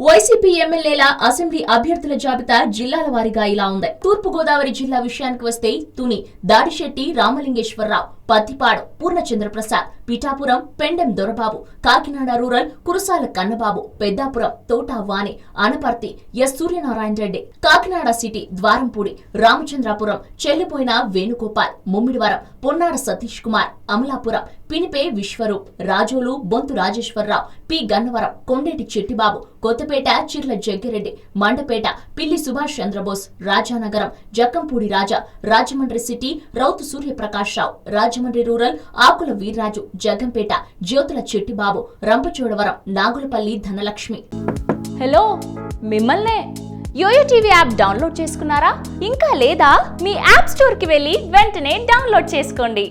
YCP ఎమ్మెల్యేల assembly అభ్యర్థుల జాబితా జిల్లాల వారీగా ఇలా ఉంది. తూర్పు గోదావరి జిల్లా విషయానికి వస్తే Tuni Dadisetti Ramalingeswararao, Pathipadu Purnachandraprasad, Pithapuram Pendem Dorababu, Kakinada rural Kurasala Kannababu, Peddapuram Thota Vani, Anaparthi S Suryanarayana Reddy, Kakinada city Dwarampudi Ramachandrapuram Chelluboina Venugopal, Mummidivaram Ponnada Satish Kumar, Amalapuram Pinipe Viswarup, Razole Bonthu Rajeswararao, P Gannavaram Kondeti Chettibabu, Kothapeta Chirla Jaggireddy, Mandapeta Pilli Subhash Chandrabose, Rajanagaram Jakkampudi Raja, Rajahmundry city Rowthu Suryaprakash Rao, Rajahmundry rural Akula Veerraju, Jagampeta Jyothula Chettibabu, Rampachodavaram Nagulapalli Dhanalakshmi. Hello, మిమ్మల్నే. యోయో టీవీ యాప్ డౌన్లోడ్ చేసుకున్నారా? ఇంకా లేదా? మీ యాప్ స్టోర్కి వెళ్ళి వెంటనే డౌన్లోడ్ చేసుకోండి.